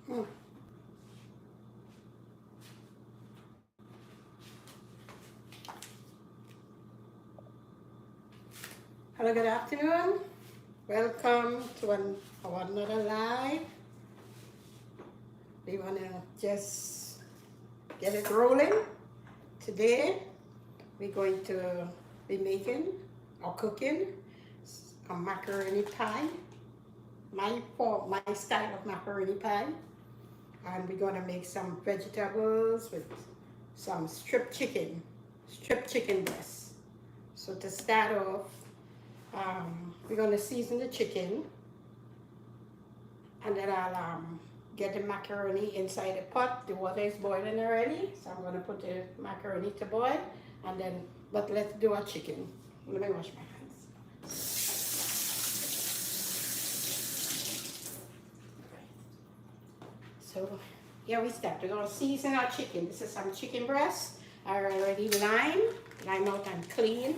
Mm. Hello, good afternoon. Welcome to another live. We want to just get it rolling. Today, we're going to be making or cooking a macaroni pie. My style of macaroni pie. And we're going to make some vegetables with some strip chicken breast. So to start off, we're going to season the chicken, and then I'll get the macaroni inside the pot. The water is boiling already, so I'm going to put the macaroni to boil, and then, but let's do our chicken. Let me wash my hands. So here we start. We're going to season our chicken. This is some chicken breast. I already lime out and clean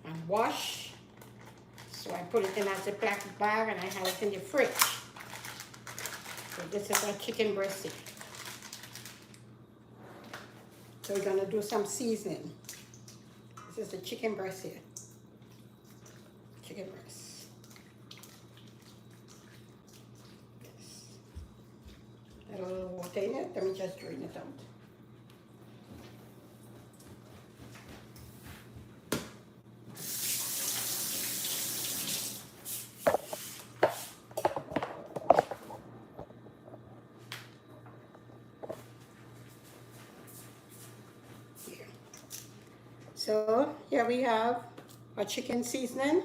and wash. So I put it in a Ziploc bag and I have it in the fridge. So this is our chicken breast here. So we're gonna do some seasoning. This is the chicken breast here. Chicken breast. Yes. Add a little water in it. Let me just drain it out. So here we have our chicken seasoning.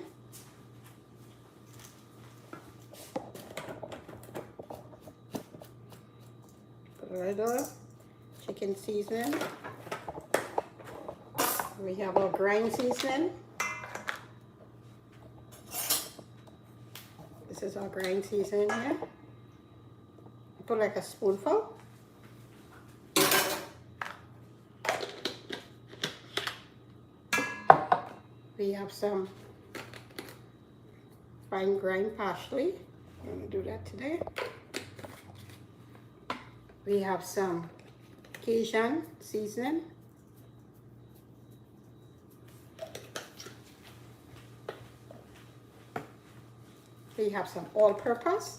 Put a little chicken seasoning. We have our grind seasoning. This is our grind seasoning here. Put like a spoonful. We have some fine grind parsley. I'm going to do that today. We have some Cajun seasoning. We have some all-purpose.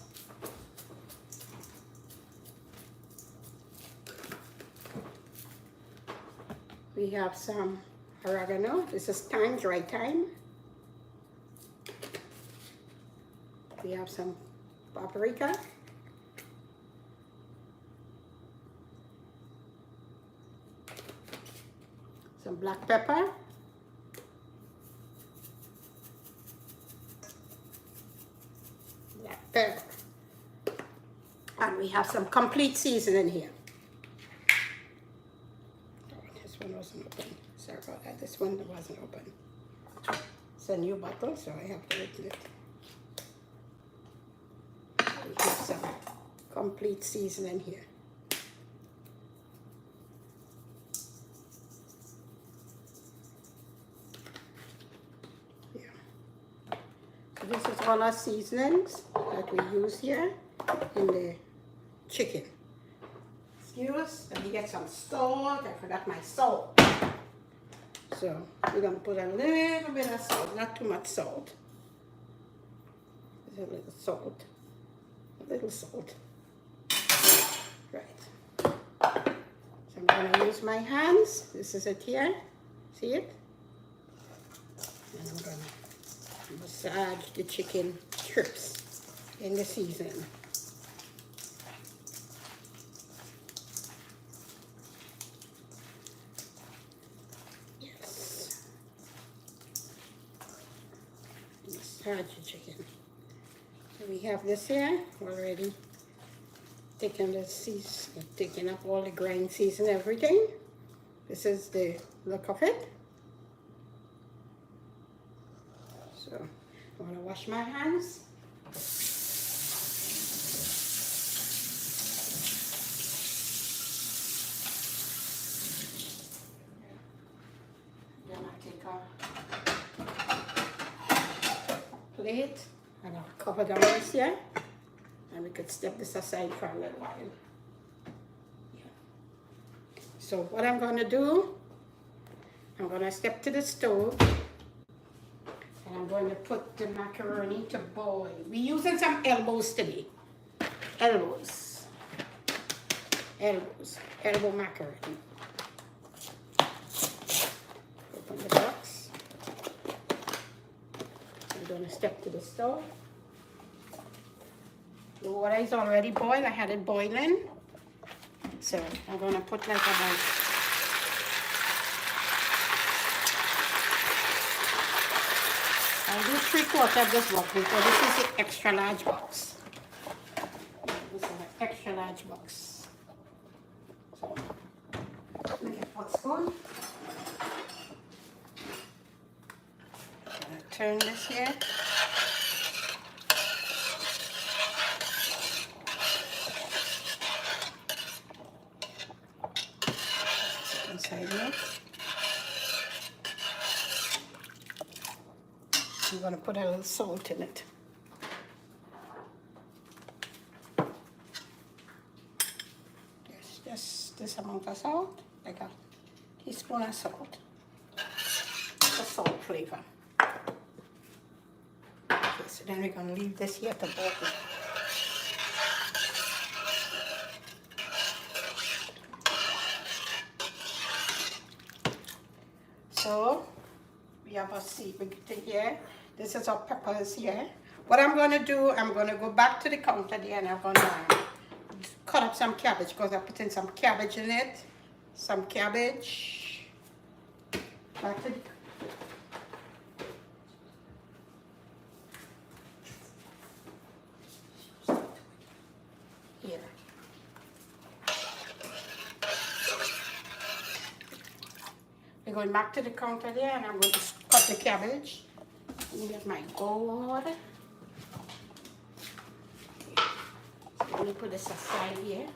We have some oregano. This is thyme, dry thyme. We have some paprika. Some black pepper. Black pepper. And we have some complete seasoning here. This one wasn't open. Sorry about that. This one wasn't open. It's a new bottle, so I have to open it. We have some complete seasoning here. Yeah. So this is all our seasonings that we use here in the chicken. Excuse, let me get some salt. I forgot my salt. So we're going to put a little bit of salt, not too much salt. Just a little salt. A little salt. Right. So I'm going to use my hands. This is it here. See it? And I'm going to massage the chicken strips in the seasoning. Massage the chicken. So we have this here already taken up all the grind season, everything. This is the look of it. So I want to wash my hands. Then I take a plate and I'll cover the rice here. And we could step this aside for a little while. Yeah. So what I'm going to do, I'm going to step to the stove. And I'm going to put the macaroni to boil. We're using some elbows today. Elbows. Elbows. Elbow macaroni. Open the box. I'm going to step to the stove. The water is already boiled. I had it boiling. So I'm going to put like about I'll do 3/4 of this box because this is the extra large box. This is an extra large box. So look at what's going. I'm gonna turn this here. Inside here. I'm going to put a little salt in it. Just this amount of salt, like a teaspoon of salt. The salt flavor. Okay, so then we're going to leave this here to boil. So we have a seaweed here. This is our peppers here. What I'm going to do, I'm going to go back to the counter there and I'm going to cut up some cabbage because I put in some cabbage in it. Some cabbage. Back to the here. We're going back to the counter there and I'm going to cut the cabbage. Here's my gourd. So let me put this aside here.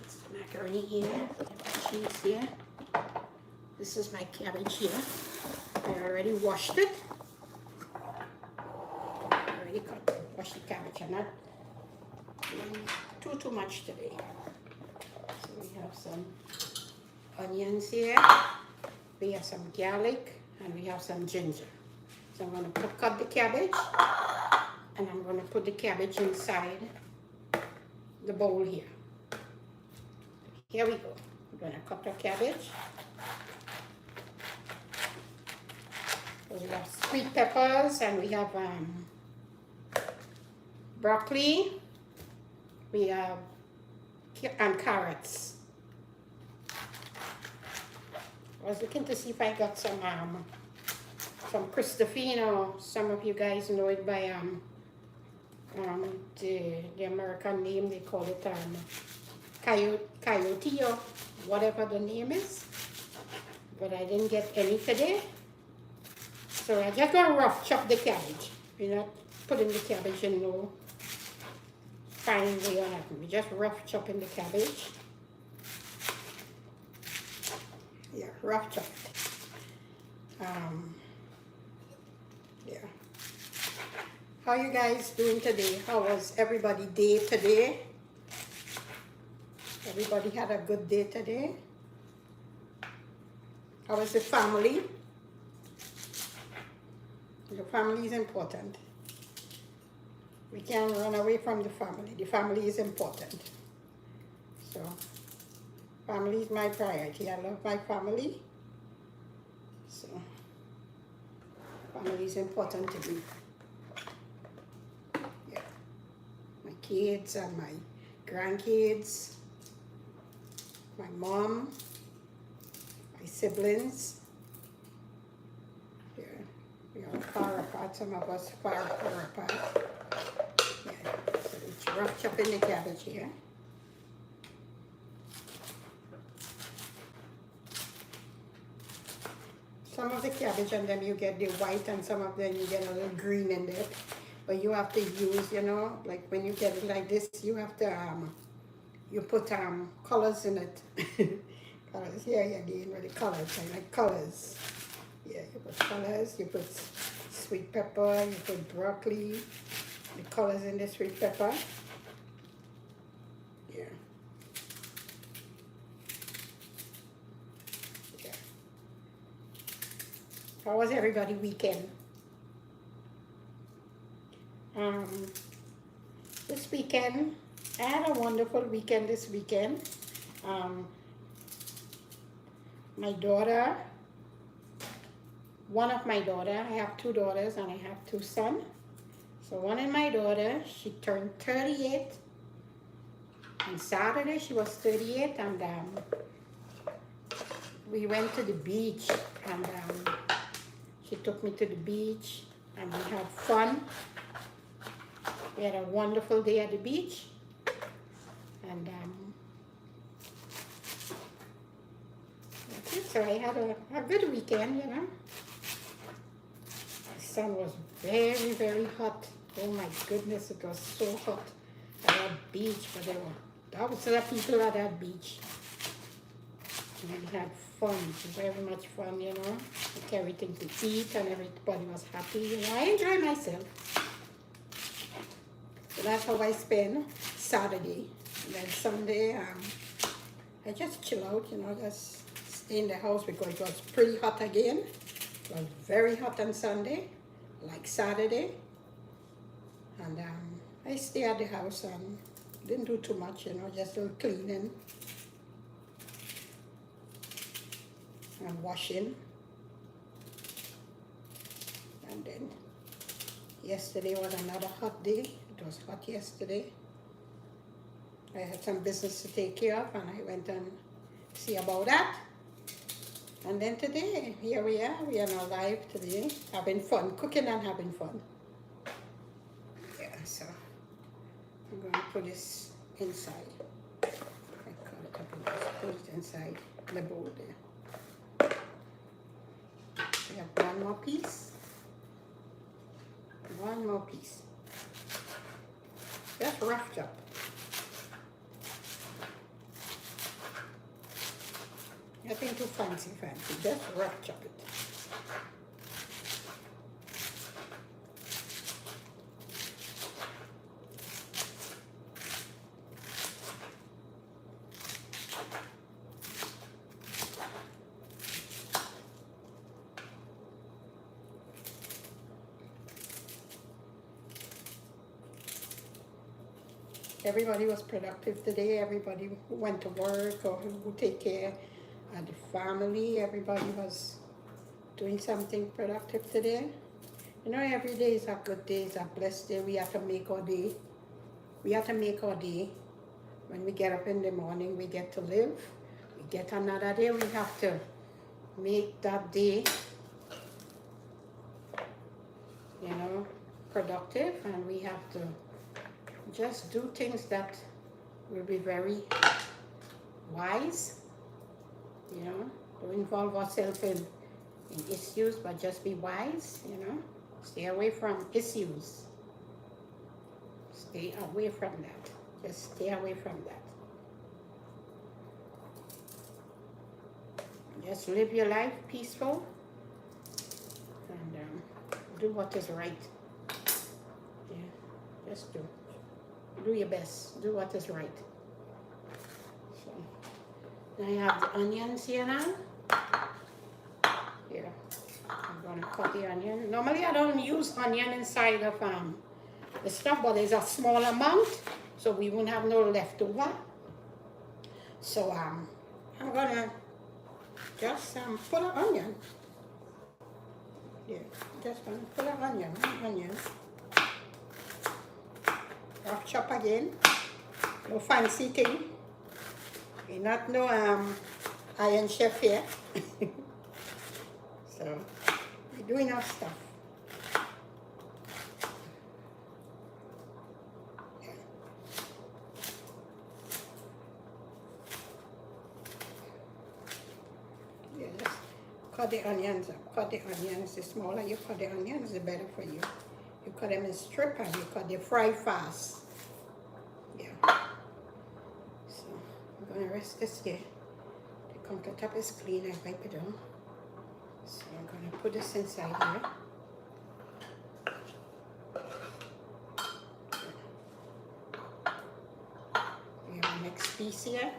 It's the macaroni here, cheese here. This is my cabbage here. I already washed it. I already washed the cabbage. I'm not doing too much today. So we have some onions here. We have some garlic and we have some ginger. So I'm going to cut the cabbage and I'm going to put the cabbage inside the bowl here. Here we go. I'm going to cut the cabbage. So we have sweet peppers and we have broccoli. We have and carrots. I was looking to see if I got some Christofino. Some of you guys know it by the American name. They call it coyote or whatever the name is. But I didn't get any today. So I just gonna rough chop the cabbage. We're not putting the cabbage in no fine way or nothing. We just rough chopping the cabbage. Yeah, rough chopped. Yeah. How you guys doing today? How was everybody day today? Everybody had a good day today? How was the family? The family is important. We can't run away from the family. The family is important. So, family is my priority. I love my family. So, family is important to me. Yeah. My kids and my grandkids, my mom, my siblings. Yeah. We are far apart. Some of us far apart. Yeah. So it's rough chopping the cabbage here. Some of the cabbage and then you get the white and some of them you get a little green in it. But you have to use, you know, like when you get it like this, you have to, you put colors in it. Colors, yeah, again with the colors, I like colors. Yeah, you put colors, you put sweet pepper, you put broccoli, the colors in the sweet pepper. Yeah. Yeah. How was everybody weekend? Um, this weekend, I had a wonderful weekend this weekend. Um, my daughter, one of my daughter, I have two daughters and I have two sons. So one of my daughter, she turned 38. On Saturday she was 38, and we went to the beach, and she took me to the beach and we had fun. We had a wonderful day at the beach, and that's it. So I had a good weekend, you know. The sun was very, very hot. Oh my goodness, it was so hot at that beach, but there were thousands of people at that beach. And we had fun, very much fun, you know. Like everything to eat, and everybody was happy, you know. I enjoyed myself. So that's how I spend Saturday. And then Sunday, I just chill out, you know, just stay in the house because it was pretty hot again. It was very hot on Sunday, like Saturday. And I stay at the house and didn't do too much, you know, just a little cleaning and washing. And then yesterday was another hot day. It was hot yesterday. I had some business to take care of, and I went and see about that. And then today, here we are. We are now live today, having fun, cooking and having fun. Yeah, so I'm going to put this inside. I cut it up and just put it inside the bowl there. We have one more piece. One more piece. Just rough chop. Nothing too fancy. Just rough chop it. Everybody was productive today. Everybody who went to work or who take care of the family, everybody was doing something productive today. You know, every day is a good day, it's a blessed day. We have to make our day. We have to make our day. When we get up in the morning, we get to live. We get another day, we have to make that day, you know, productive, and we have to just do things that will be very wise, you know. Don't involve ourselves in issues, but just be wise, you know. Stay away from issues. Stay away from that. Just stay away from that. Just live your life peaceful and do what is right. Yeah, just do your best. Do what is right. So, now I have the onions here now. Here, I'm going to cut the onion. Normally I don't use onion inside of the stuff, but there's a small amount, so we won't have no leftover. So I'm going to just put an onion. Yeah, just going to put an onion. Rough chop again. No fancy thing. We're not no Iron Chef here. So we're doing our stuff. Yeah. Yeah, just cut the onions up. Cut the onions. The smaller you cut the onions, the better for you. You cut them in strip and you cut them fry fast. Yeah. So I'm gonna rest this here. The countertop is clean, I wipe it down. So I'm gonna put this inside here. Yeah, piece here.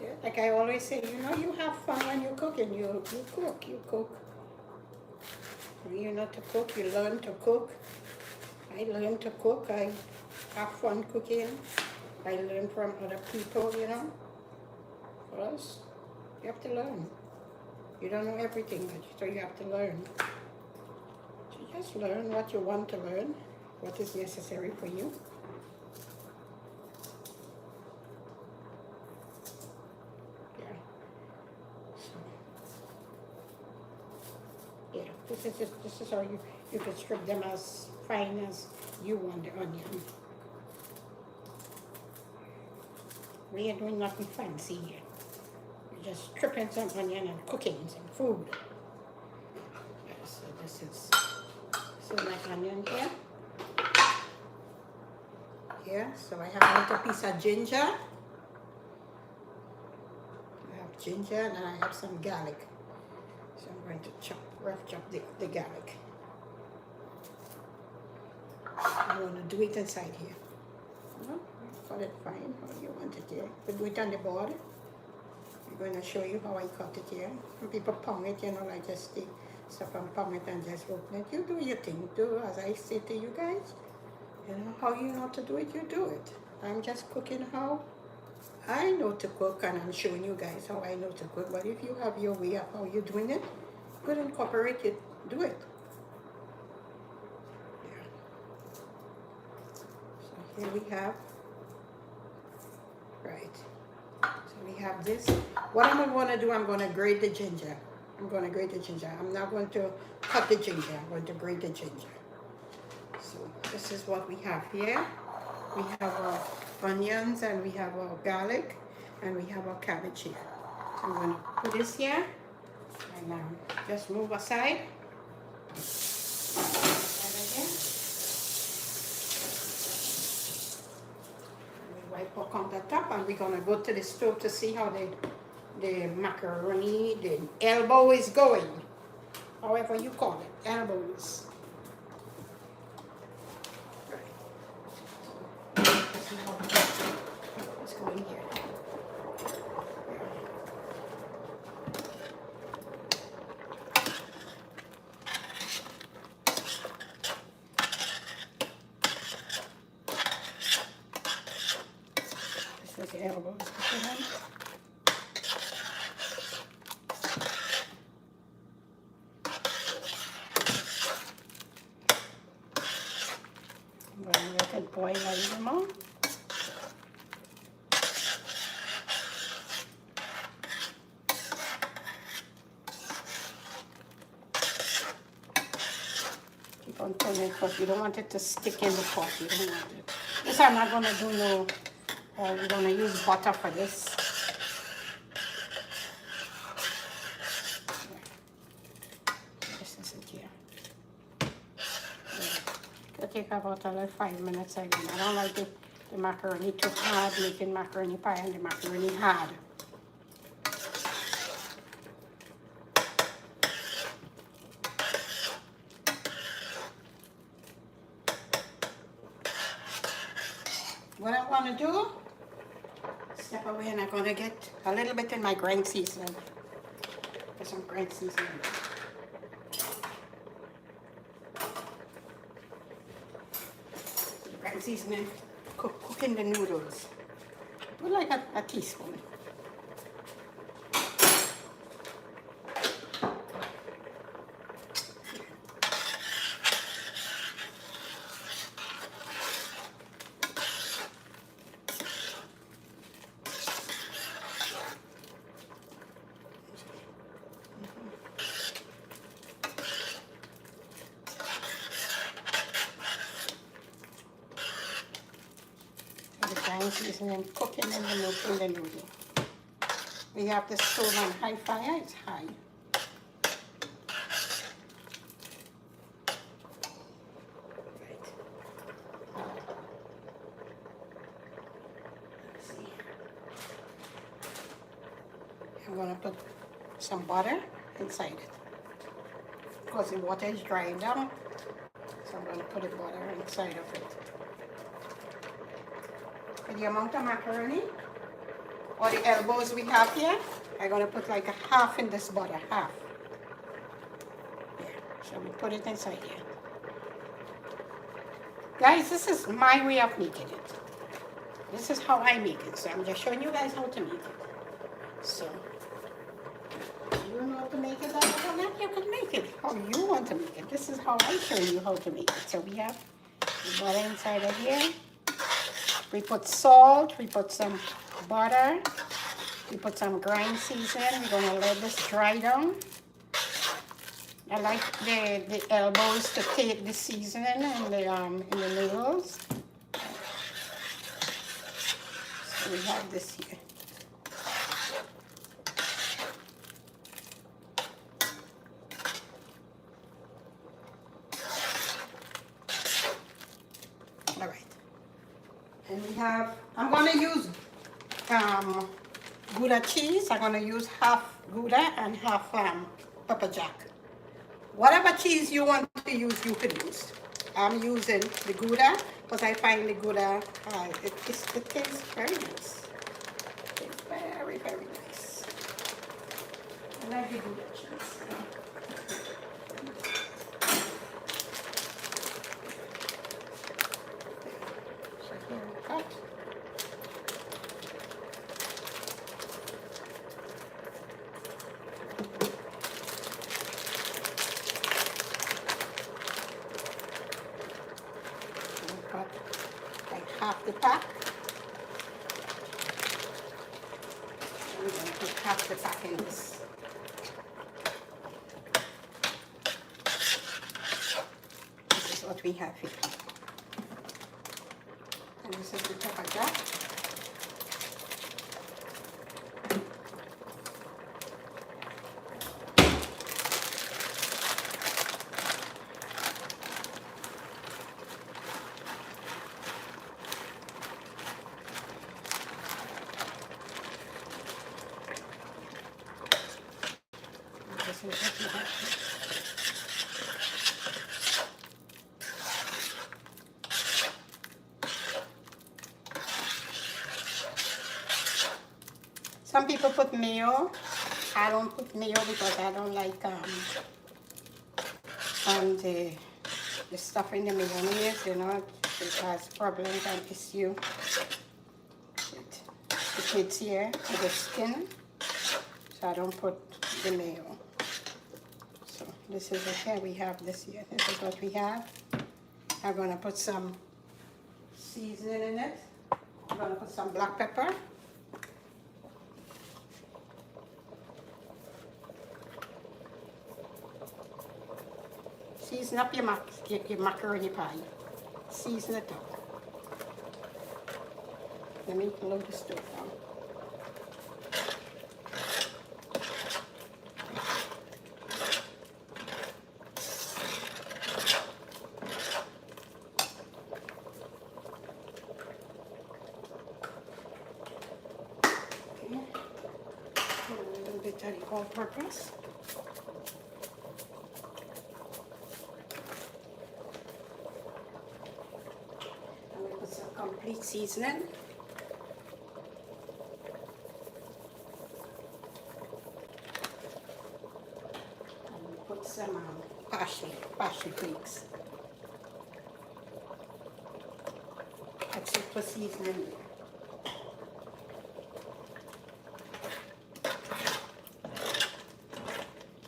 Yeah, like I always say, you know, you have fun when you're cooking. You cook. You know to cook, you learn to cook. I learned to cook. I have fun cooking. I learn from other people, you know. For us, you have to learn. You don't know everything, so you have to learn. So just learn what you want to learn, what is necessary for you. Yeah. So, yeah, this is how you can strip them as fine as you want the onion. We ain't doing nothing fancy here. We're just stripping some onion and cooking some food. Yeah, so this is my onion here. Yeah, so I have a little piece of ginger. I have ginger and I have some garlic. So I'm going to rough chop the garlic. I'm going to do it inside here. No, cut it fine how you want it here. We do it on the board. I'm going to show you how I cut it here. Some people pound it, you know, like just take stuff and pound it and just open it. You do your thing. Do as I say to you guys. You know, how you know to do it, you do it. I'm just cooking how I know to cook, and I'm showing you guys how I know to cook. But if you have your way of how you're doing it, go and incorporate it. Do it. Yeah. So here we have, right. So we have this. What I'm going to do, I'm going to grate the ginger. I'm going to grate the ginger. I'm not going to cut the ginger. I'm going to grate the ginger. So this is what we have here. We have our onions and we have our garlic and we have our cabbage here. So I'm going to put this here and just move aside. We wipe our countertop and we're going to go to the stove to see how the macaroni, the elbow is going. However you call it, elbows. Let's go in here. This is the elbows. I'm going to let it boil a little more. Keep on turning it because you don't want it to stick in the pot. You don't want it. This I'm not going to do no, we're going to use butter for this. This is it here. It'll take about like 5 minutes again. I don't like the macaroni too hard, making macaroni pie and the macaroni hard. What I want to do, step away and I'm going to get a little bit in my grain seasoning. Put some grain seasoning. Grain seasoning, cooking the noodles. Put like a teaspoon. Seasoning cooking in the noodle. We have the stove on high fire, it's high. Right. Let's see. I'm gonna put some butter inside it because the water is drying down. So I'm gonna put the butter inside of it. for the amount of macaroni, or the elbows we have here, I'm going to put like a half in this butter, half. Yeah, so we put it inside here. Guys, this is my way of making it. This is how I make it, so I'm just showing you guys how to make it. So, you know how to make it, you can make it how you want to make it. This is how I show you how to make it. So we have the butter inside of here. We put salt, we put some butter, we put some grind seasoning. We're gonna let this dry down. I like the elbows to take the seasoning and in the noodles. So we have this here. All right. And we have, I'm gonna use Gouda cheese. I'm gonna use half Gouda and half Pepper Jack. Whatever cheese you want to use, you can use. I'm using the Gouda because I find the Gouda, it tastes very nice. It's very, very nice. I like the Gouda cheese. So here we cut. Like half the pack. We're going to put half the pack in this. This is what we have here. And this is the pepper jack. Some people put mayo. I don't put mayo because I don't like the stuff in the mayonnaise, you know, it has problems and issue with the kids here with the skin. So I don't put the mayo. So this is it here. We have this here. This is what we have. I'm gonna put some seasoning in it. I'm gonna put some black pepper. Season up your macaroni pie. Season it up. Let me load the stove down. Okay. A little bit of all-purpose. Complete seasoning. And put some parsley flakes. That's it for seasoning.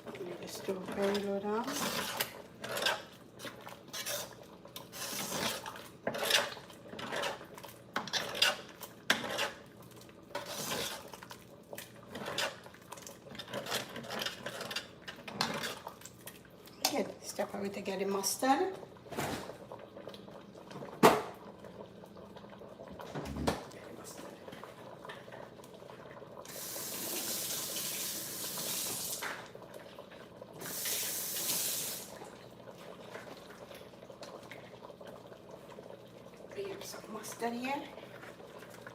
Let the stove very low down. Step over to get the mustard. We have some mustard here.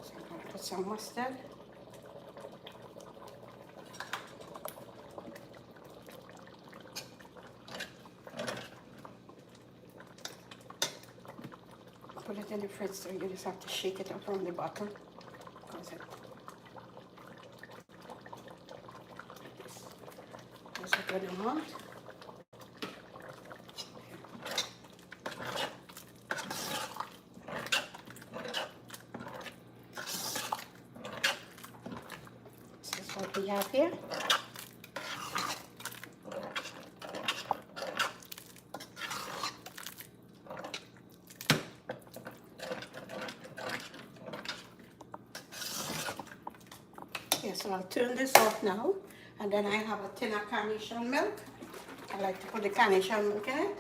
So I'm going to put some mustard. Put it in the fridge, so you just have to shake it up from the bottom. That's a good amount. This is what we have here. Okay, so I'll turn this off now, and then I have a tin of carnation milk. I like to put the carnation milk in it.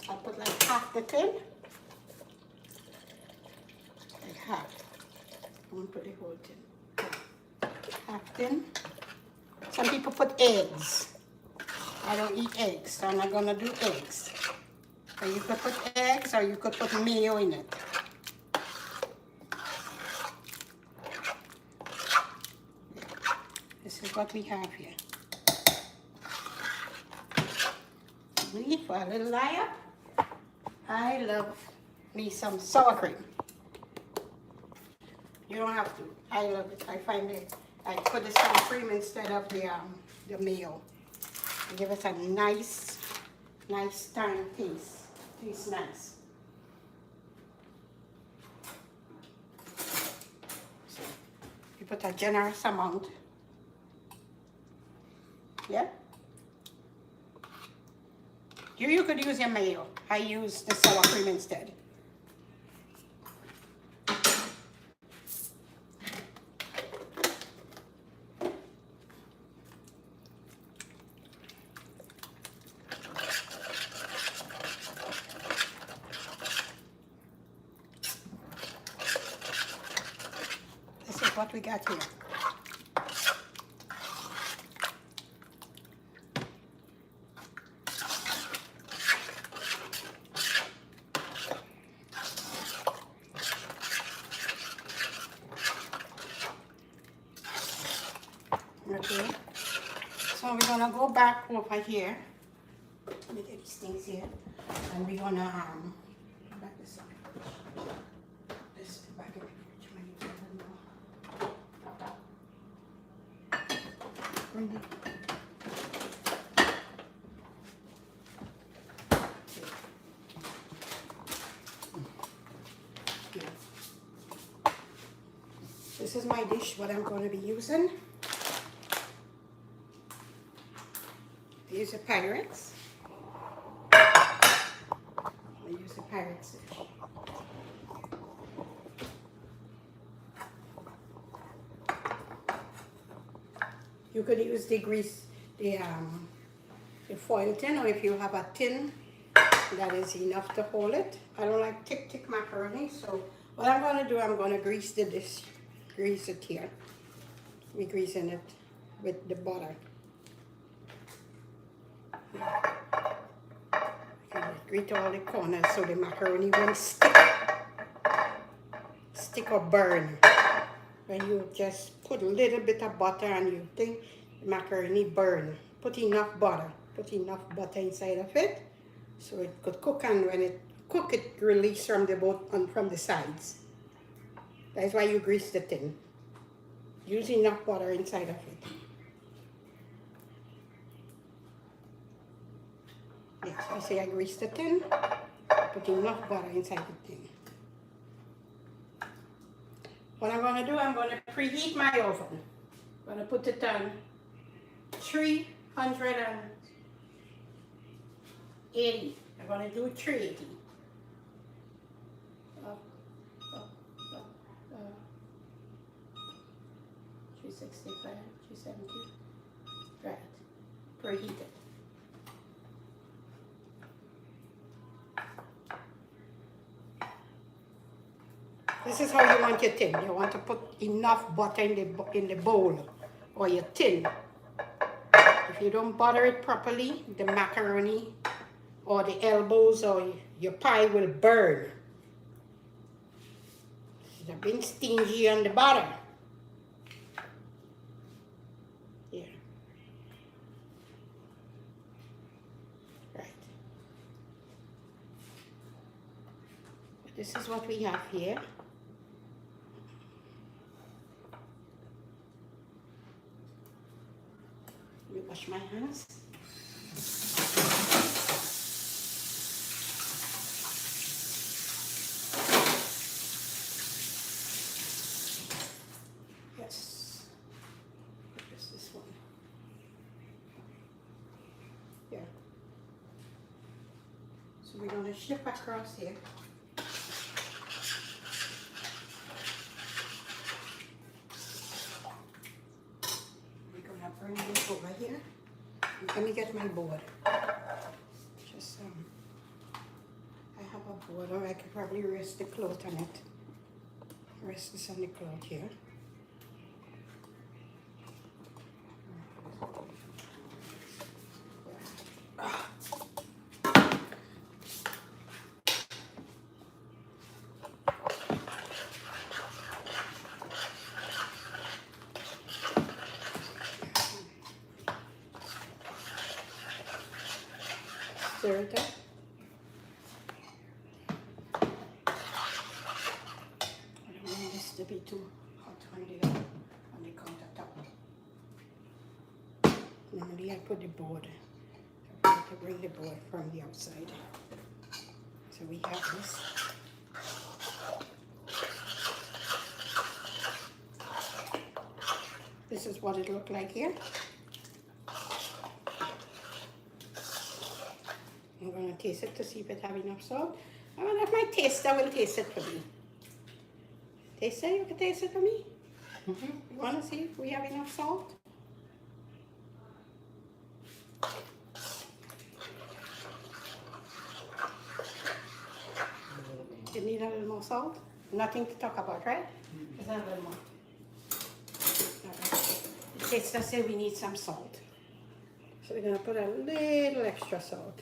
I'll put like half the tin. Like half. I won't put the whole tin. Half tin. Some people put eggs. I don't eat eggs, so I'm not gonna do eggs. So you could put eggs or you could put mayo in it. This is what we have here. Me, for a little lie up, I love me some sour cream. You don't have to. I love it. I find it. I put the sour cream instead of the mayo. Give it a nice tang taste. Tastes nice. So you put a generous amount. Yeah. You could use your mayo. I use the sour cream instead. What we got here. Okay, so we're gonna go back over here. Let me get these things here, and we're gonna back this up. This back in the fridge. This is my dish, what I'm going to be using. These are Pyrex. I use the Pyrex dish. You could use the grease, the foil tin, or if you have a tin that is enough to hold it. I don't like thick macaroni, so what I'm going to do, I'm going to grease the dish. Grease it here. We're greasing it with the butter. Grate all the corners so the macaroni won't stick or burn. When you just put a little bit of butter and you think the macaroni burn, put enough butter inside of it so it could cook, and when it cook, it release from the sides. That's why you grease the tin. Use enough butter inside of it. Yes, I say I grease the tin, put enough butter inside the tin. What I'm going to do, I'm going to preheat my oven. I'm going to put it on 380. I'm going to do 380. 365, 370. Right. Preheat it. This is how you want your tin. You want to put enough butter in the bowl or your tin. If you don't butter it properly, the macaroni or the elbows or your pie will burn. Should have been stingy on the butter. Yeah. Right. This is what we have here. Let me wash my hands. Yes. What is this one? Yeah. So we're going to slip across here. Bring this over here. Let me get my board. Just I have a board, or I could probably rest the cloth on it. Rest this on the cloth here. Stir it up. I don't want this to be too hot on the countertop. Normally I put the board. I have to bring the board from the outside. So we have this. This is what it looked like here. I'm going to taste it to see if it have enough salt. I'm going to have my taster will taste it for me. Taster, you can taste it for me? You want to see if we have enough salt? You need a little more salt? Nothing to talk about, right? Just a little more. Alright. The taster said we need some salt. So we're going to put a little extra salt.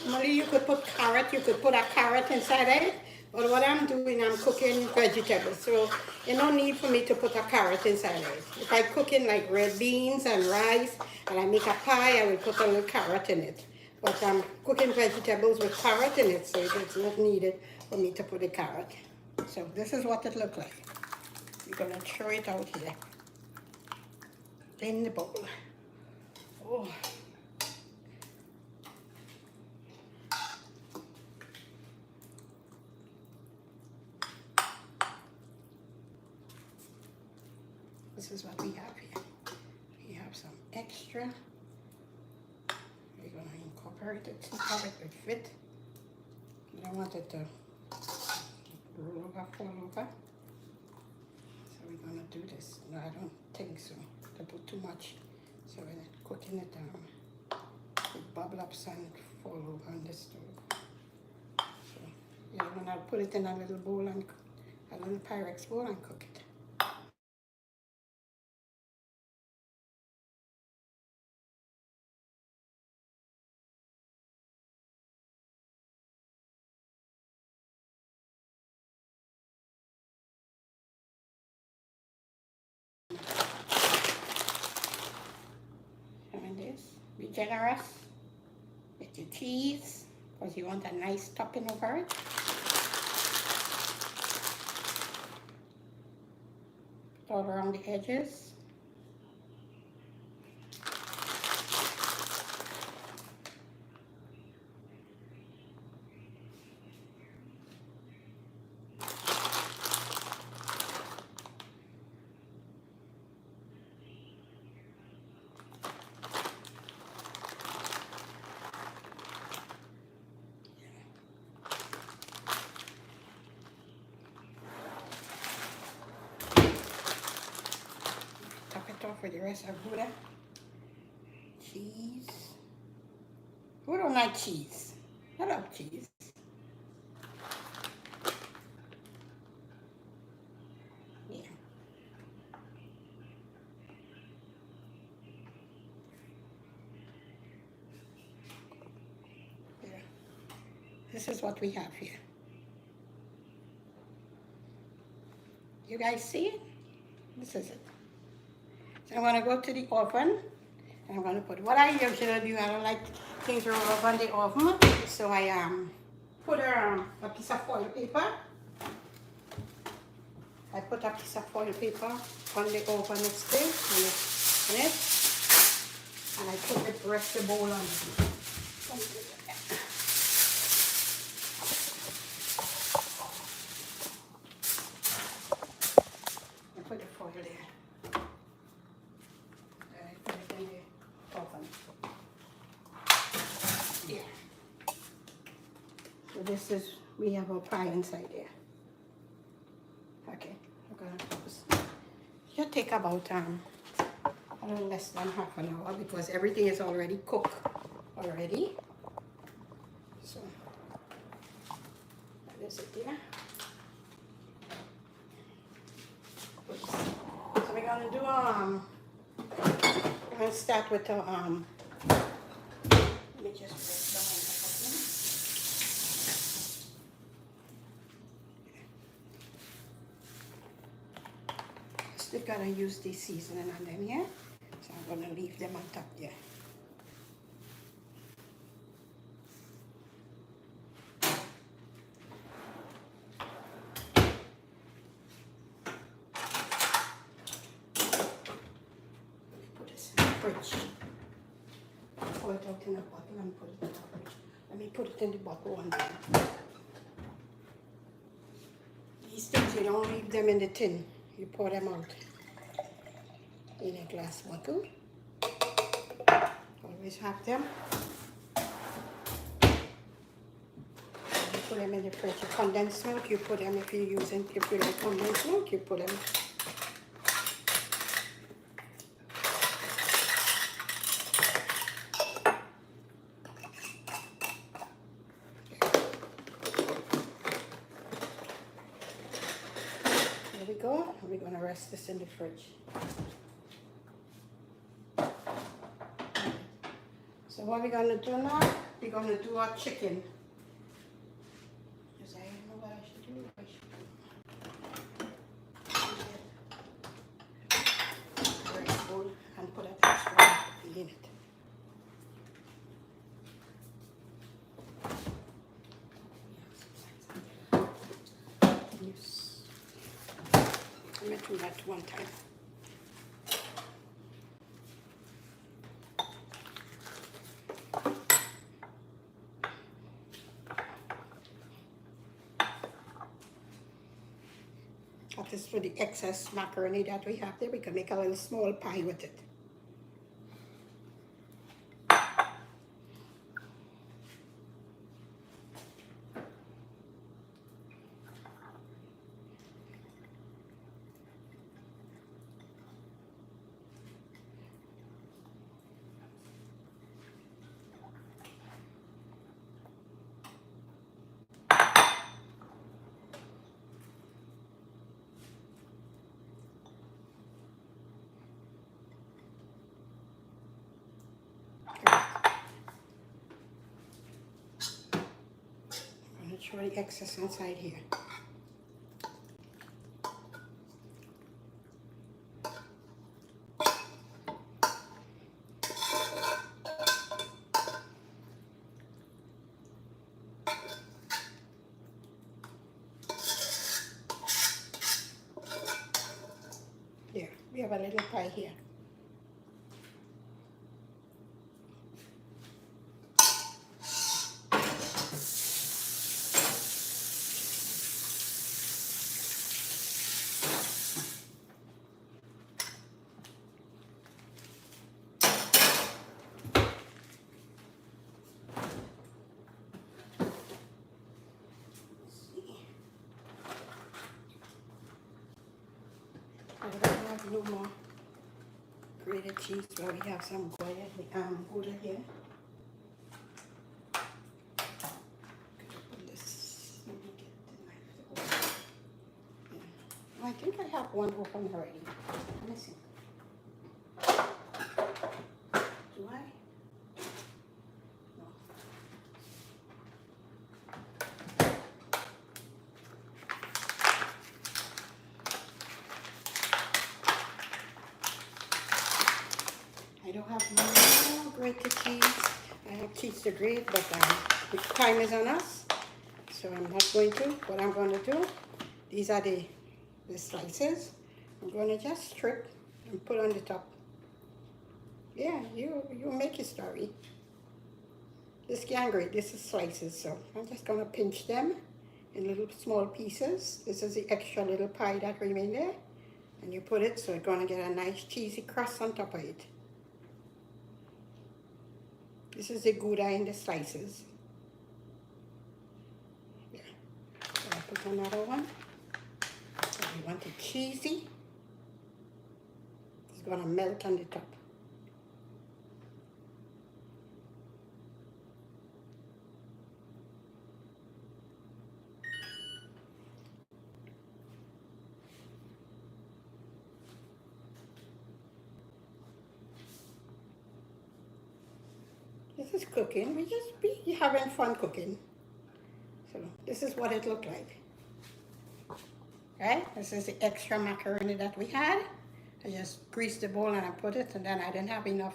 Normally you could put carrot, you could put a carrot inside it, but what I'm doing, I'm cooking vegetables, so you no need for me to put a carrot inside it. If I cook in like red beans and rice, and I make a pie, I will put a little carrot in it. But I'm cooking vegetables with carrot in it, so it's not needed for me to put a carrot. So this is what it looks like. We're gonna throw it out here in the bowl. Oh. This is what we have here. We have some extra. We're going to incorporate it, see how it would fit. I don't want it to roll over, fall over. So we're going to do this. No, I don't think so. To put too much. So when it's cooking it down, it bubble up and fall over on the stove. So yeah, then I'll put it in a little bowl and a little Pyrex bowl and cook it. Be generous with your cheese because you want a nice topping over it. All around the edges. For the rest of Buddha. Cheese. Who don't like cheese? I love cheese. Yeah. This is what we have here. You guys see it? This is it. So I'm gonna go to the oven and I'm gonna put what I usually do. I don't like things roll up on the oven, so I put a piece of foil paper. I put a piece of foil paper on the oven next to it, and I put the rest of the bowl on it. I put the foil there. And I put it in the oven. Yeah. So this is, we have our pie inside there. Okay, we're gonna close. It should take about a little less than half an hour because everything is already cooked already. So that is it there. So we're gonna do we're gonna start with the let me just break down a couple. Still gotta use the seasoning on them here, so I'm gonna leave them on top there. Fridge. Pour it out in a bottle and put it in the fridge. Let me put it in the bottle one time. These things, you don't leave them in the tin. You pour them out in a glass bottle. Always have them. You put them in the fridge. Condensed milk, you put them if you like condensed milk, you put them. There we go. We're going to rest this in the fridge. So what we're going to do now, we're going to do our chicken. Because I don't know what I should do. Rice bowl and put a extra in it. Yes. I'm going to do that one time. That is for the excess macaroni that we have there. We can make a little small pie with it. Throw the excess inside here. There, we have a little pie here. A little more grated cheese, but we have some Gouda here. Put this, let me get the knife to open. Yeah. I think I have one open already. Let me see. Do I? No. I don't have no grated cheese. I have cheese to grate, but the time is on us, so I'm not going to. What I'm going to do, these are the slices. I'm going to just strip and put on the top. Yeah, you make your story. This can't grate. This is slices, so I'm just going to pinch them in little small pieces. This is the extra little pie that remain there, and you put it so it's going to get a nice cheesy crust on top of it. This is the Gouda in the slices. Yeah. So I put another one. So we want it cheesy. It's gonna melt on the top. This is cooking. We just be having fun cooking. So this is what it looked like. Right? This is the extra macaroni that we had. I just greased the bowl and I put it, and then I didn't have enough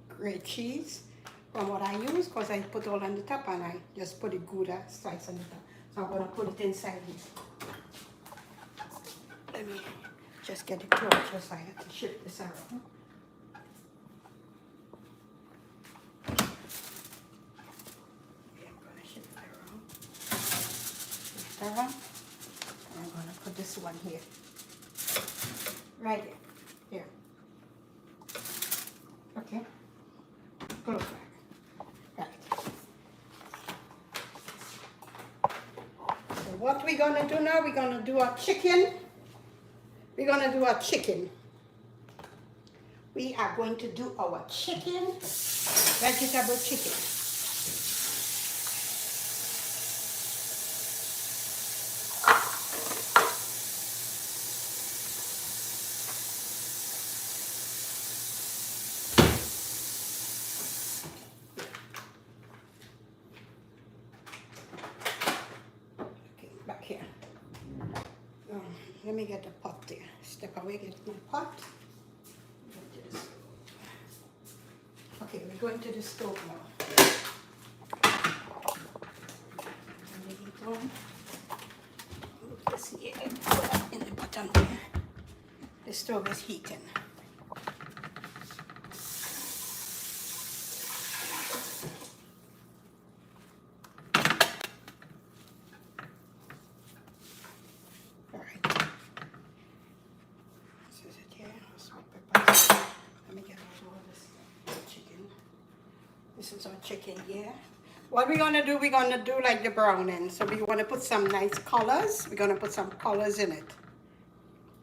grate cheese from what I used because I put all on the top, and I just put the Gouda slice on the top. So I'm going to put it inside here. Let me just get it close, just so I have to shift this around. I'm going to put this one here. Right here. Okay. Close back. Right. So what we're going to do now, we're going to do our chicken. We're going to do our chicken. We are going to do our chicken, vegetable chicken. Let me get the pot there. Step away, get my pot. Okay, we're going to the stove now. And the heat on. Put this here in the bottom there. The stove is heating. This is our chicken here. What we're gonna do, we're gonna do like the browning. So we wanna put some nice colors. We're gonna put some colors in it.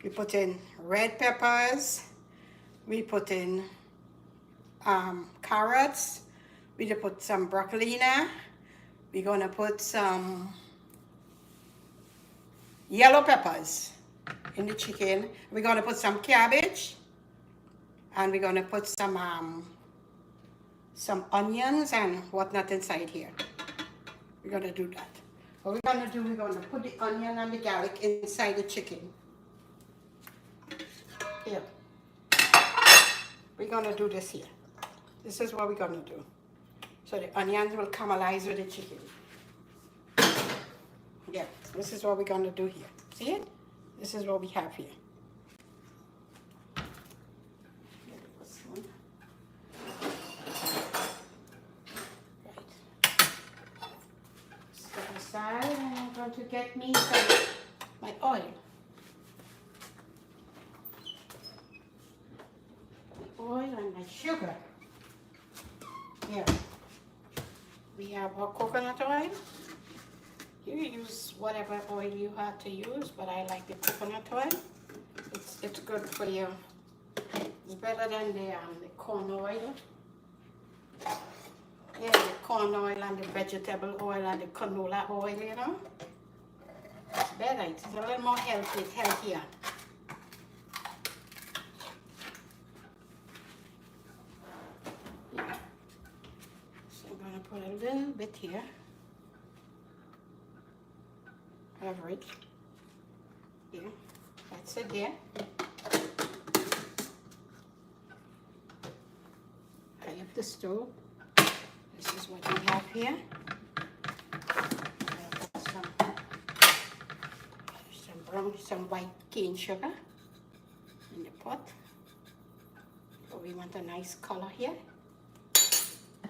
We put in red peppers. We put in carrots. We put some broccolina. We're gonna put some yellow peppers in the chicken. We're gonna put some cabbage. And we're gonna put some onions and whatnot inside here. We're gonna do that. What we're gonna do, we're gonna put the onion and the garlic inside the chicken. Here. We're gonna do this here. This is what we're gonna do. So the onions will caramelize with the chicken. Yeah, this is what we're gonna do here. See it? This is what we have here. And I'm going to get me my oil. Oil and my sugar. Here. We have our coconut oil. You use whatever oil you have to use, but I like the coconut oil. It's good for you. It's better than the corn oil. Yeah, the corn oil and the vegetable oil and the canola oil, you know. It's better. It's a little more healthy. It's healthier. Yeah. So I'm going to put a little bit here. Average. Yeah. That's it there. the stove. This is what we have here. Some white cane sugar in the pot. So we want a nice color here.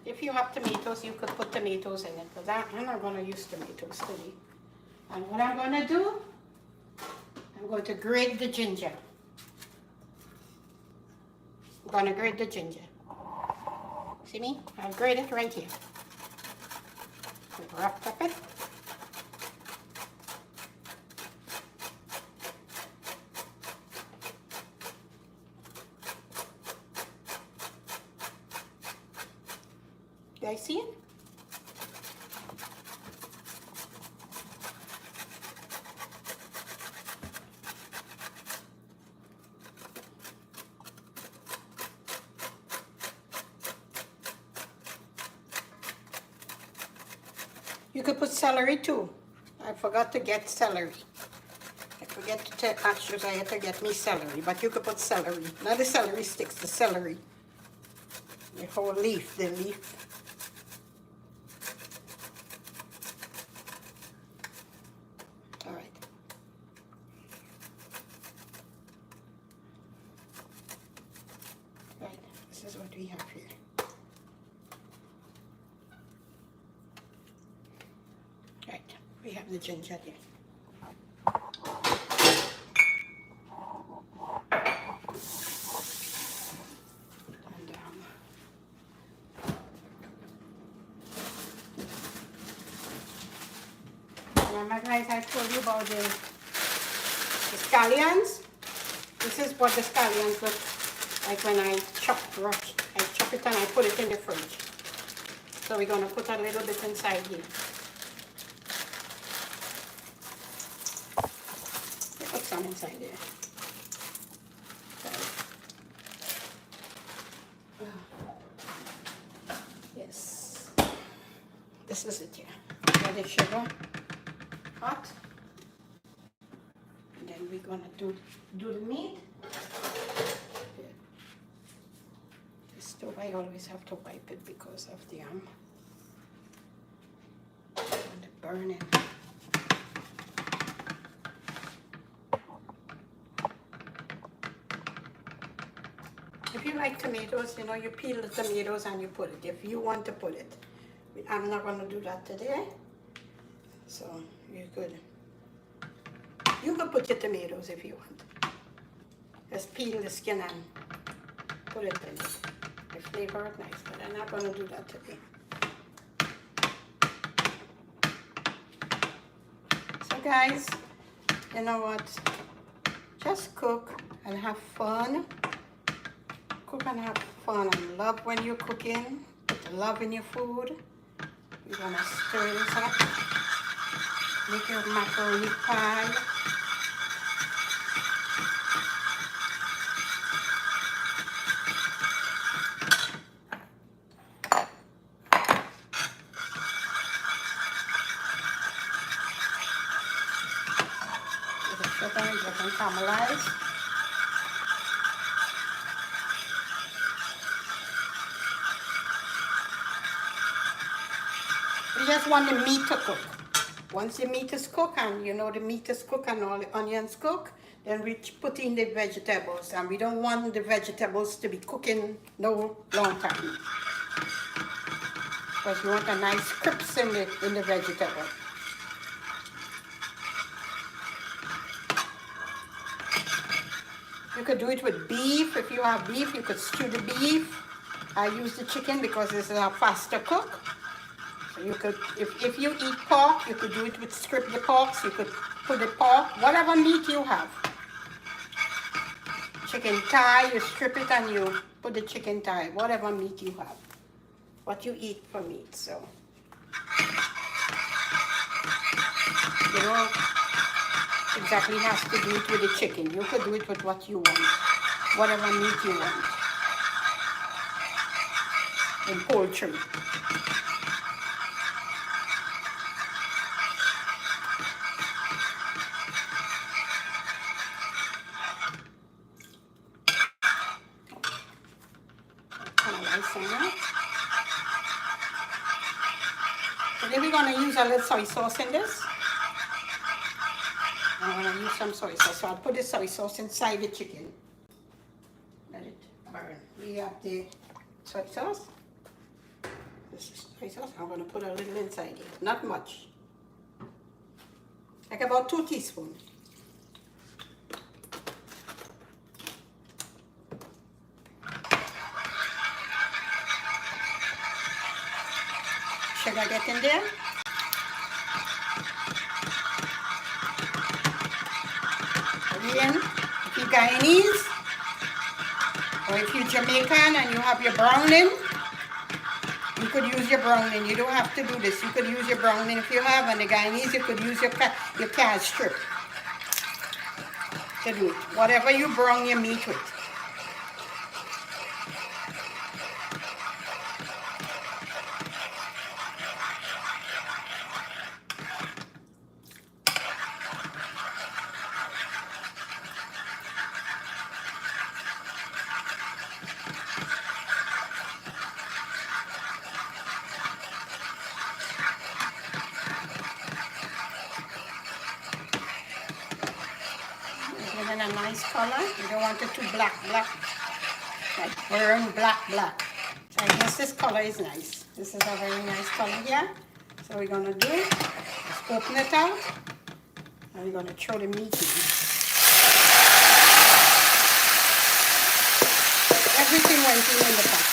If you have tomatoes, you could put tomatoes in it, but I'm not going to use tomatoes today. And what I'm going to do, I'm going to grate the ginger. I'm going to grate the ginger. See me? I'll grate it right here. Wrap up it. You guys see it? You could put celery too. I forgot to get celery. I forget to ask you, I had to get me celery, but you could put celery. Not the celery sticks, the celery. The whole leaf, the leaf. All right. Right, this is what we have here. We have the ginger there. And remember guys, I told you about the scallions. This is what the scallions look like when I chop it and I put it in the fridge. So we're gonna put a little bit inside here. Some inside there. Yes. This is it here. Get the sugar hot. And then we're gonna do the meat. The stove, I always have to wipe it because of the burning. If you like tomatoes, you know, you peel the tomatoes and you put it. If you want to put it. I'm not going to do that today. So you could put your tomatoes if you want. Just peel the skin and put it in. The flavor is nice, but I'm not going to do that today. So guys, you know what? Just cook and have fun. Cook and have fun and love when you're cooking. Put love in your food. You're gonna stir this up. Make your macaroni pie. With the sugar, you can caramelize. You just want the meat to cook. Once the meat is cooked and you know the meat is cooked and all the onions cooked, then we put in the vegetables, and we don't want the vegetables to be cooking no long time. Because you want a nice crisp in the vegetable. You could do it with beef. If you have beef, you could stew the beef. I use the chicken because it's a faster cook. You could, if you eat pork, you could do it with strip the porks. You could put the pork, whatever meat you have. Chicken thigh, you strip it and you put the chicken thigh, whatever meat you have. What you eat for meat, so. You don't exactly have to do it with the chicken. You could do it with what you want, whatever meat you want. In poultry. nice in there. Today we're going to use a little soy sauce in this. I'm going to use some soy sauce. So I'll put the soy sauce inside the chicken. Let it burn. We have the soy sauce. This is soy sauce. I'm going to put a little inside here. Not much. Like about 2 teaspoons. Sugar get in there. Again, if you're Guyanese, or if you're Jamaican and you have your browning, you could use your browning. You don't have to do this. You could use your browning if you have, and the Guyanese, you could use your cat strip to do it. Whatever you brown your meat with. A nice color. You don't want it too black, like burn black. So I guess this color is nice. This is a very nice color here. So we're gonna do it. Just open it out, and we're gonna throw the meat in. Everything went in the pot.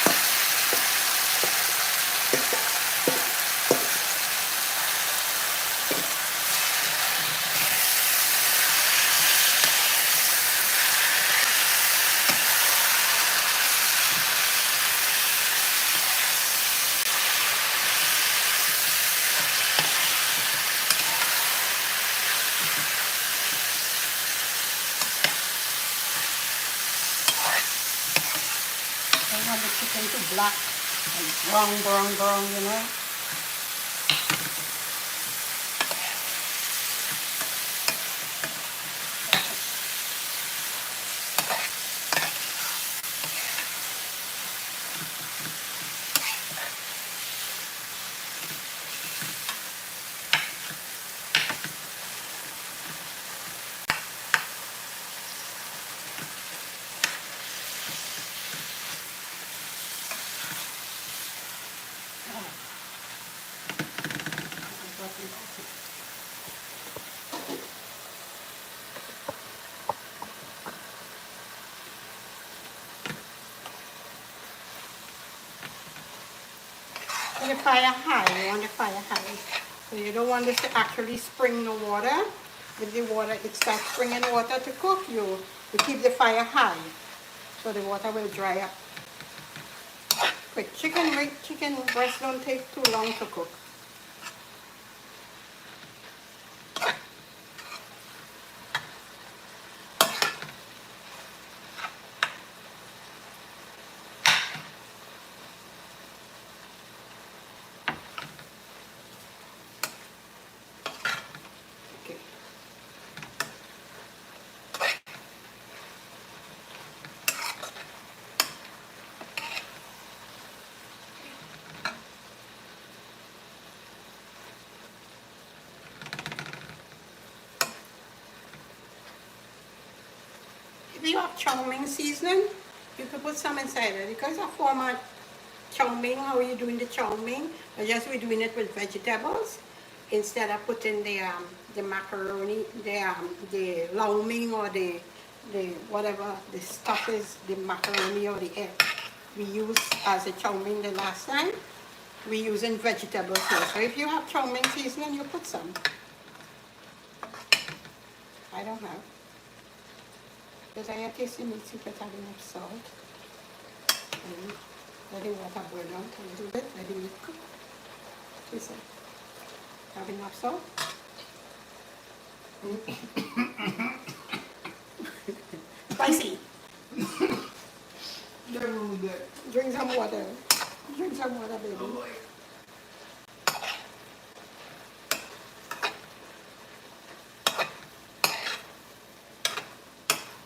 The chicken to black and brown, you know. Put the fire high. You want the fire high. So you don't want this to actually spring the water. If the water, it starts springing water to cook, you keep the fire high. So the water will dry up quick. Chicken breast don't take too long to cook. If you have chow mein seasoning, you could put some inside it. Because of format chow mein, how are you doing the chow mein? Or just we're doing it with vegetables instead of putting the macaroni, the lau mein or the whatever the stuff is, the macaroni or the egg we used as a chow mein the last time. We're using vegetables here. So if you have chow mein seasoning, you put some. I don't have. Because I have tasted meat, see if it has enough salt. And let the water boil down a little bit, let the meat cook. Taste it. Have enough salt? Spicy. Drink some water. Drink some water, baby. Oh boy.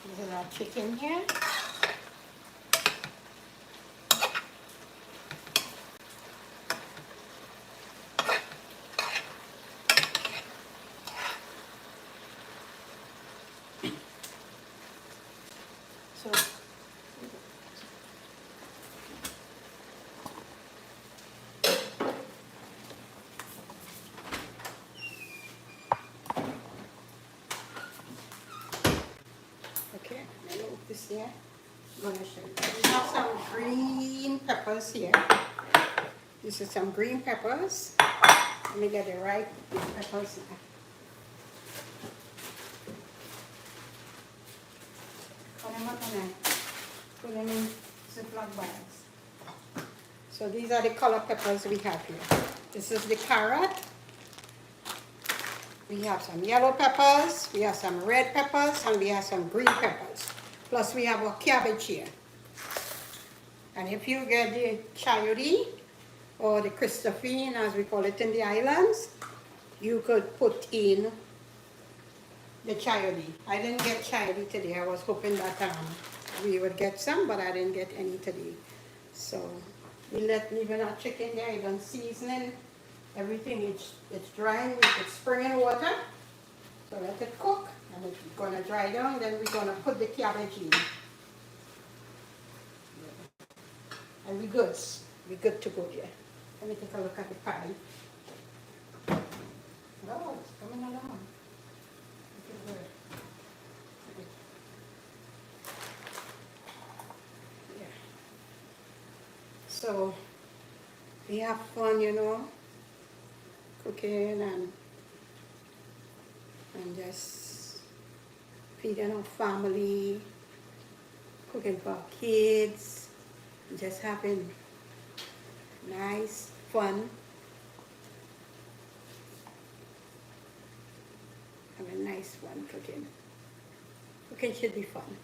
This is our chicken here. here. I'm going to show you. We have some green peppers here. This is some green peppers. Let me get the right peppers now. Cut them up and put them in Ziploc bags. So these are the color peppers we have here. This is the carrot. We have some yellow peppers, we have some red peppers, and we have some green peppers. Plus we have a cabbage here. And if you get the chayote, or the Christophine as we call it in the islands, you could put in the chayote. I didn't get chayote today. I was hoping that we would get some, but I didn't get any today. So we leaving our chicken there, even seasoning. Everything it's drying, it's springing water. So let it cook, and it's gonna dry down. Then we're gonna put the cabbage in, and we're good. We're good to go here. Let me take a look at the pie. Oh, it's coming along. Look at that. Yeah. So we have fun, you know, cooking and just feeding our family, cooking for our kids, just having nice fun, having nice fun cooking. Cooking should be fun.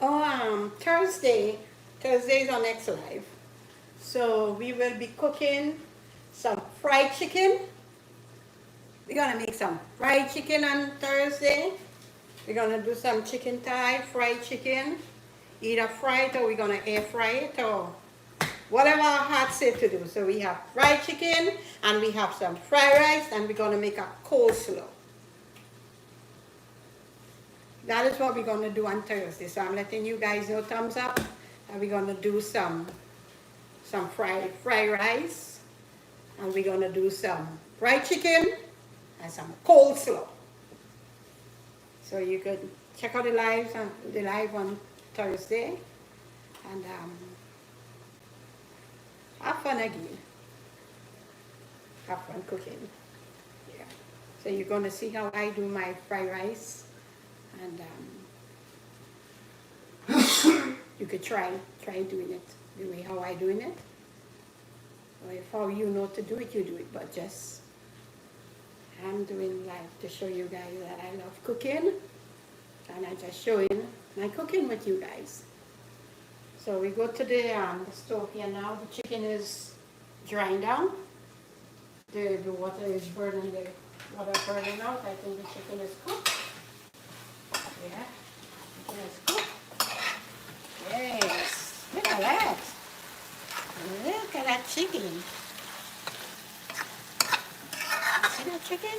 Oh, Thursday is our next live. So we will be cooking some fried chicken. We're gonna make some fried chicken on Thursday. We're gonna do some chicken thigh, fried chicken. Either fry it or we're gonna air fry it or whatever our heart says to do. So we have fried chicken and we have some fried rice and we're gonna make a coleslaw. That is what we're gonna do on Thursday. So I'm letting you guys know, thumbs up. And we're gonna do some fried rice. And we're gonna do some fried chicken and some coleslaw. So you could check out the live on Thursday and have fun again. Have fun cooking. Yeah. So you're gonna see how I do my fried rice, and you could try doing it the way how I doing it. Or if how you know to do it, you do it. But just I'm doing live to show you guys that I love cooking, and I just showing my cooking with you guys. So we go to the stove here now. The chicken is drying down. The water is burning. The water burning out. I think the chicken is cooked. Yeah, chicken is cooked. Yes, look at that. Look at that chicken. See that chicken?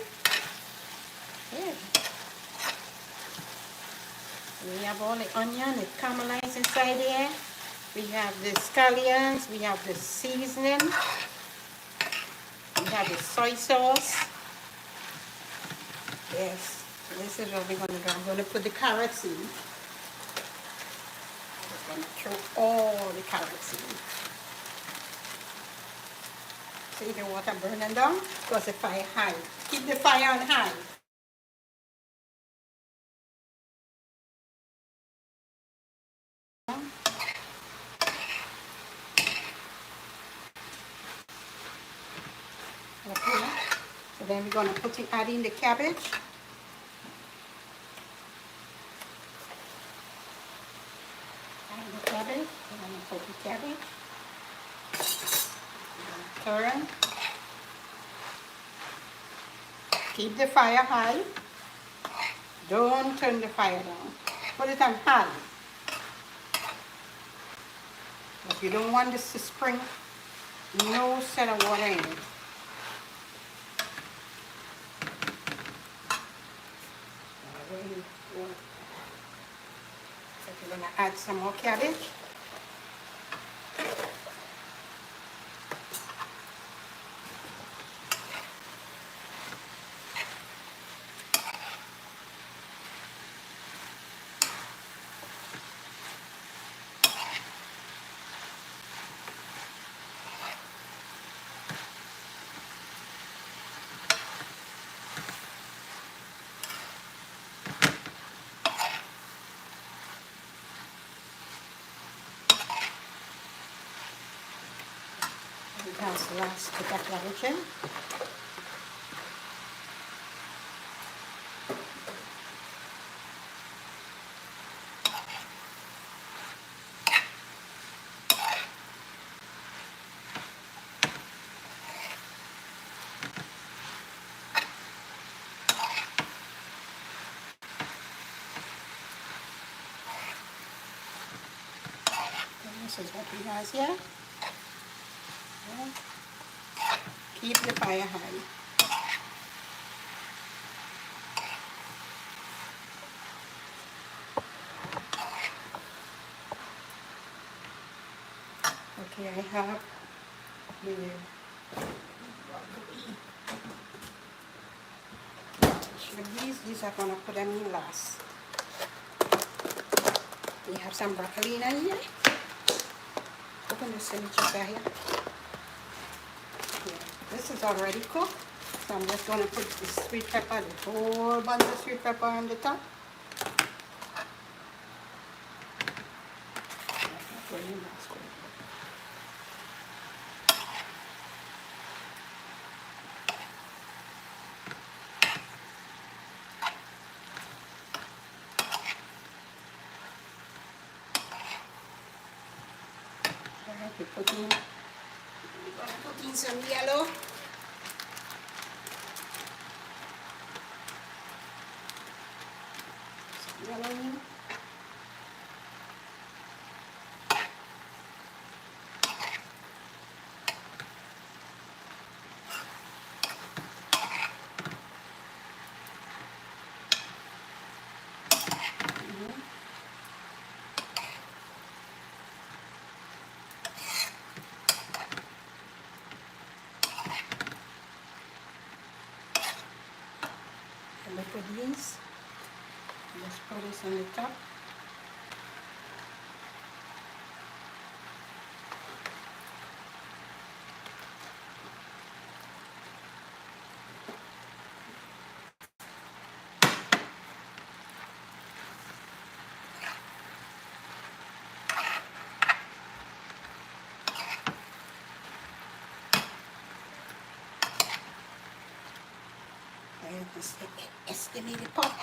Yeah. We have all the onion, it caramelized inside here. We have the scallions, we have the seasoning, we have the soy sauce. Yes, this is what we're going to do. I'm going to put the carrots in. I'm going to throw all the carrots in. See the water burning down? Because the fire high. Keep the fire on high. Okay. So then we're going to add in the cabbage. Add the cabbage. We're going to put the cabbage. Turn. Keep the fire high. Don't turn the fire down. Put it on high. But you don't want this to spring no set of water in it. So we're going to add some more cabbage. That's last declaration. This is what we have here. Yeah. Keep the fire high. Okay, I have the broccoli. These are gonna put them in last. We have some broccoli in here. Open the sandwiches here. Yeah. This is already cooked, so I'm just gonna put the sweet pepper, the whole bunch of sweet pepper on the top. We're gonna put in some yellow. Some yellow in. And we put these. Let's put this on the top. And this estimated pot.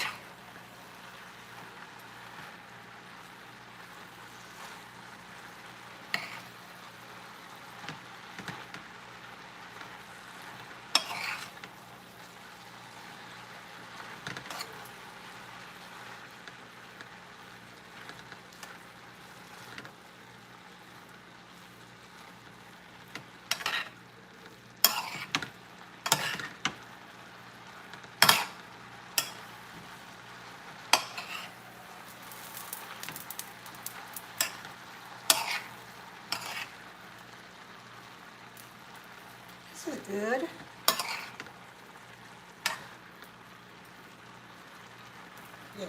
This is good. Yeah.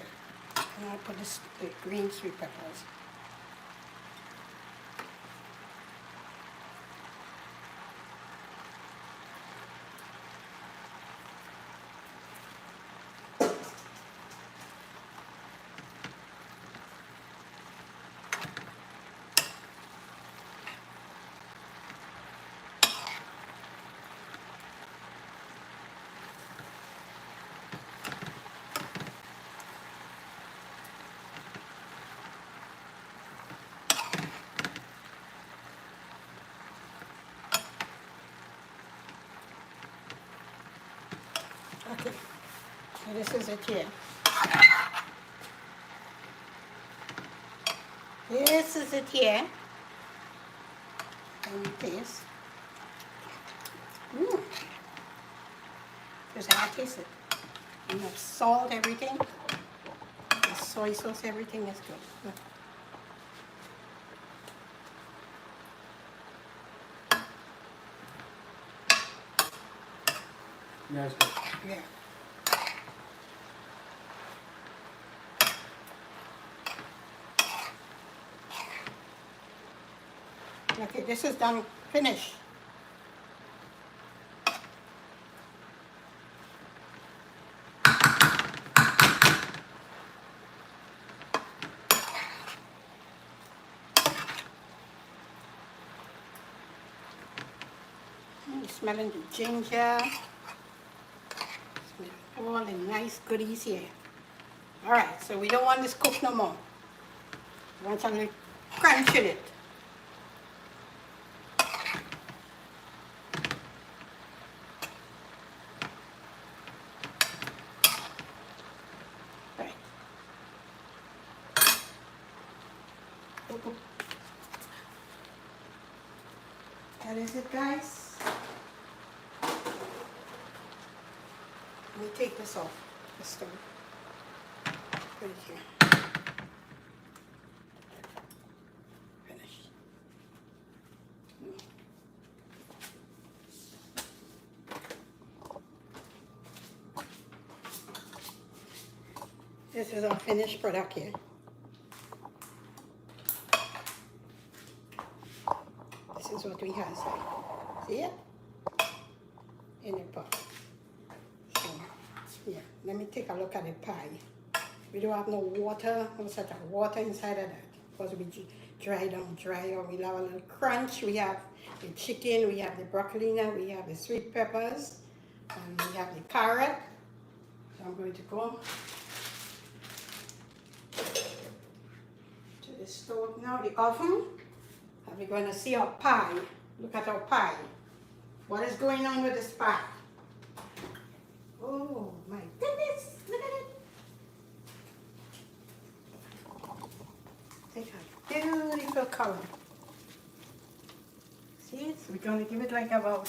And I'll put the green sweet peppers. Okay. So this is it here. This is it here. And you taste. Just how I taste it. Enough salt, everything. The soy sauce, everything is good. Yeah, it's good. Yeah. Okay, this is done. Finished. smelling the ginger. All the nice goodies here. All right, so we don't want this cooked no more. We want something crunch in it. Right. That is it, guys. Let me take this off the stove. Put it here. Finished. This is our finished product here. This is what we have. See it? In the pot. So, yeah, let me take a look at the pie. We don't have no water, no such a water inside of that because we dry down dry, or we'll have a little crunch. We have the chicken, we have the broccoli now, we have the sweet peppers, and we have the carrot. So I'm going to go to the stove now, the oven, and we're going to see our pie. Look at our pie. What is going on with this pie? Oh my goodness, look at it. Take a beautiful color. See it? So we're going to give it like about,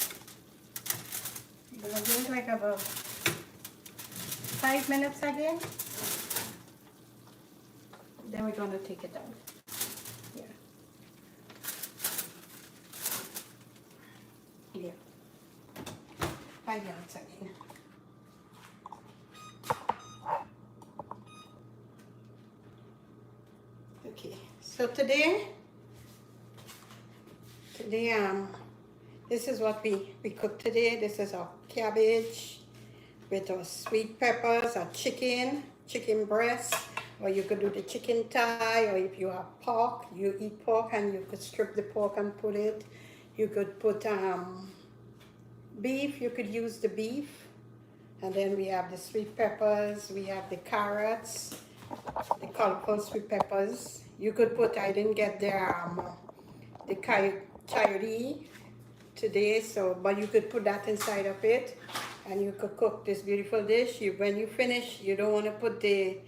5 minutes again. Then we're going to take it out. Yeah. Yeah. 5 minutes again. Okay, so today this is what we cooked today. This is our cabbage with our sweet peppers, our chicken breast, or you could do the chicken thigh, or if you have pork, you eat pork and you could strip the pork and put it. You could put beef, you could use the beef. And then we have the sweet peppers, we have the carrots, the colorful sweet peppers. You could put, I didn't get the coyote today, so, but you could put that inside of it and you could cook this beautiful dish. When you finish, you don't want to put the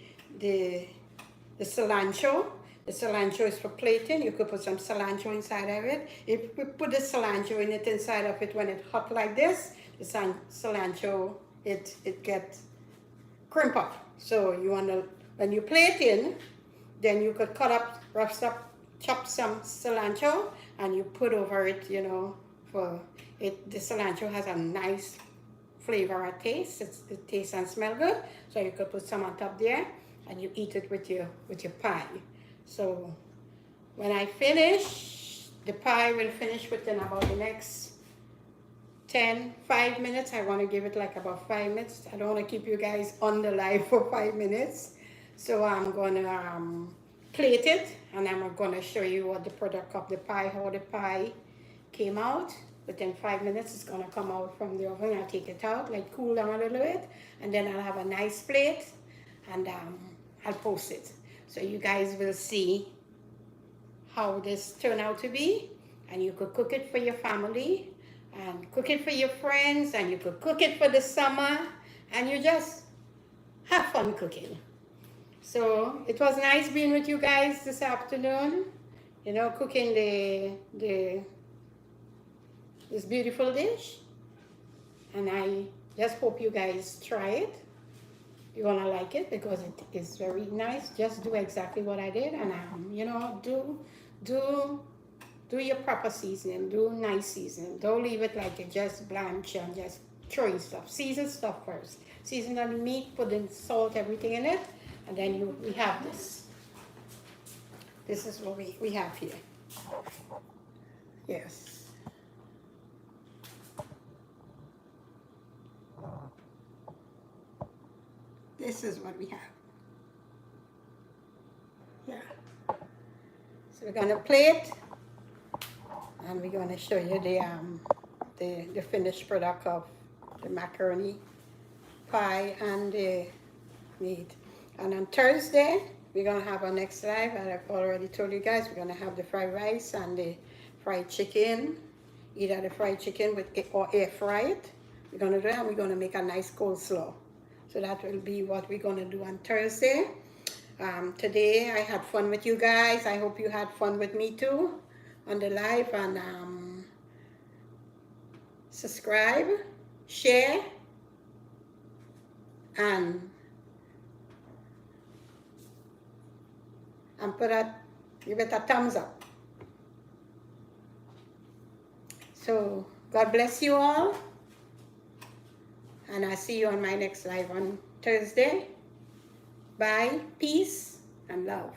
cilantro. The cilantro is for plating. You could put some cilantro inside of it. If you put the cilantro in it inside of it when it's hot like this, the cilantro, it gets crimp up. So you want to, when you plate in, then you could cut up, chop some cilantro and you put over it, you know, for it. The cilantro has a nice flavor and taste. It tastes and smells good. So you could put some on top there and you eat it with your pie. So when I finish, the pie will finish within about the next 5 minutes. I want to give it like about 5 minutes. I don't want to keep you guys on the live for 5 minutes. So I'm going to plate it and I'm going to show you what the product of the pie, how the pie came out. Within 5 minutes, it's going to come out from the oven. I'll take it out, like cool down a little bit. And then I'll have a nice plate and I'll post it. So you guys will see how this turned out to be. And you could cook it for your family and cook it for your friends, and you could cook it for the summer, and you just have fun cooking. So it was nice being with you guys this afternoon, you know, cooking this beautiful dish. And I just hope you guys try it. You're gonna like it because it is very nice. Just do exactly what I did, and you know, do your proper seasoning, do nice seasoning. Don't leave it like it just blanch and just throwing stuff. Season stuff first. Season the meat, put in salt, everything in it, and then we have this. This is what we have here. Yes. This is what we have. Yeah. So we're gonna plate, and we're gonna show you the finished product of the macaroni pie and the meat. And on Thursday, we're gonna have our next live, and I've already told you guys, we're gonna have the fried rice and the fried chicken, either the fried chicken with or air fry it. We're gonna do it, and we're gonna make a nice coleslaw. So that will be what we're gonna do on Thursday. Today I had fun with you guys. I hope you had fun with me too on the live, and subscribe, share, and give it a thumbs up. So God bless you all, and I'll see you on my next live on Thursday. Bye, peace, and love.